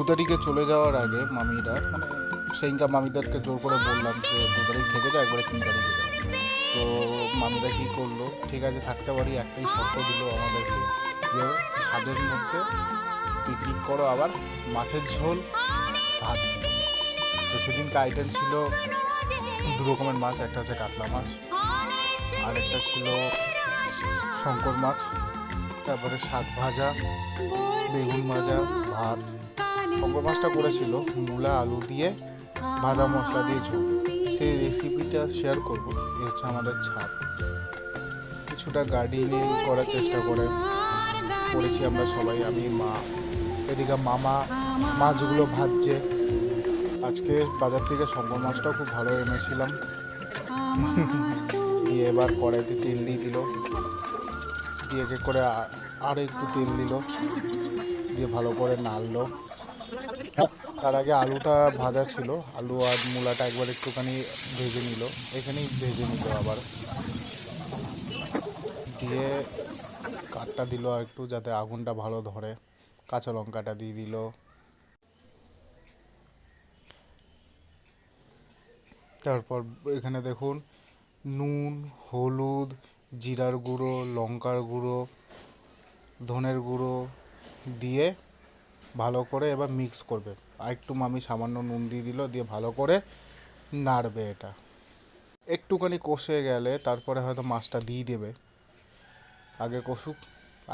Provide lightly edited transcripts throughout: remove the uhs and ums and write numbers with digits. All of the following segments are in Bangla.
তারিখে চলে যাওয়ার আগে মামিরা মানে সেইঙ্কা মামিদেরকে জোর করে বললাম যে 2 তারিখ থেকে যাও, একবারে 3 তারিখে যাও। তো মামিরা কী করলো, ঠিক আছে থাকতে পারি, একটাই শর্ত দিল আমাদেরকে যে ছাদের মধ্যে পিকনিক করো, আবার মাছের ঝোল ভাত দিল। তো সেদিনকে আইটেম ছিল 2 রকমের মাছ, একটা হচ্ছে কাতলা মাছ, আর একটা ছিল শঙ্কর মাছ, তারপরে শাক ভাজা, বেগুন ভাজা, ভাত। শঙ্কর মাছটা করেছিল মূলা আলু দিয়ে ভাজা মশলা দিয়ে ঝোল। সেই রেসিপিটা শেয়ার করব। এই হচ্ছে আমাদের ছাদ, কিছুটা গার্ডেনিং করার চেষ্টা করেছি আমরা সবাই, আমি মা। এদিকে মামা মাছগুলো ভাজছে। আজকে বাজার থেকে শঙ্কর মাছটাও খুব ভালো এনেছিলাম। দিয়ে এবার কড়াইতে তেল দিয়ে দিল, দিয়ে একে করে আরও একটু তেল দিল, দিয়ে ভালো করে নাড়লো। তার আগে আলুটা ভাজা ছিল, আলু আর মূলাটা একবার একটুখানি ভেজে নিল, এখানেই ভেজে নিল আবার। দিয়ে কাঠটা দিল আর একটু, যাতে আগুনটা ভালো ধরে। কাঁচা লঙ্কাটা দিয়ে দিল। তারপর এখানে দেখুন নুন, হলুদ, জিরার গুঁড়ো, লঙ্কার গুঁড়ো, ধনের গুঁড়ো দিয়ে ভালো করে এবার মিক্স করবে। আর একটু মামি সামান্য নুন দিয়ে দিল, দিয়ে ভালো করে নাড়বে। এটা একটুখানি কষে গেলে তারপরে হয়তো মাছটা দিয়ে দেবে। আগে কষুক,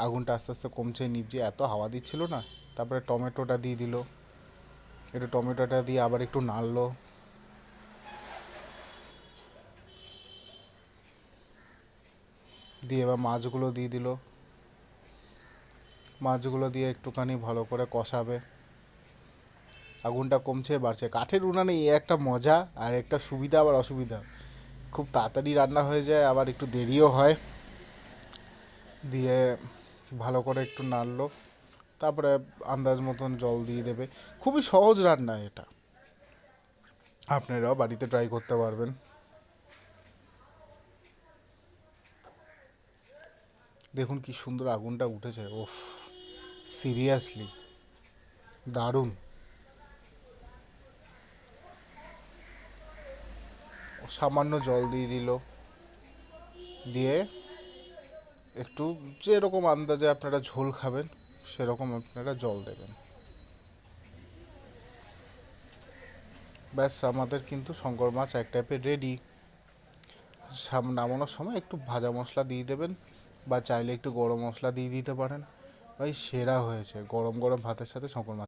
আগুনটা আস্তে আস্তে কমছে নিভছে, এত হাওয়া দিচ্ছিল না। তারপরে টমেটোটা দিয়ে দিল, একটু টমেটোটা দিয়ে আবার একটু নাড়লো। দিয়ে এবার মাছগুলো দিয়ে দিল, মাছগুলো দিয়ে একটুখানি ভালো করে কষাবে। আগুনটা কমছে বাড়ছে। কাঠের উনানে এই একটা মজা, আর একটা সুবিধা আবার অসুবিধা, খুব তাড়াতাড়ি রান্না হয়ে যায়, আবার একটু দেরিও হয়। দিয়ে ভালো করে একটু নাড়লো, তারপরে আন্দাজ মতন জল দিয়ে দেবে। খুবই সহজ রান্না এটা, আপনারাও বাড়িতে ট্রাই করতে পারবেন। দেখুন কি সুন্দর আগুনটা উঠেছে, ওফ, সিরিয়াসলি দারুণ। সামান্য জল দিয়ে দিল, দিয়ে একটু যেরকম আন্দাজে আপনারা ঝোল খাবেন সেরকম আপনারা জল দেবেন। ব্যাস, আমাদের কিন্তু শঙ্কর মাছ এক টাইপের রেডি। নামানোর সময় একটু ভাজা মশলা দিয়ে দেবেন, বা চাইলে একটু গরম মশলা দিয়ে দিতে পারেন। ভাই সেরা হয়েছে, গরম গরম ভাতের সাথে শঙ্কর মাছ।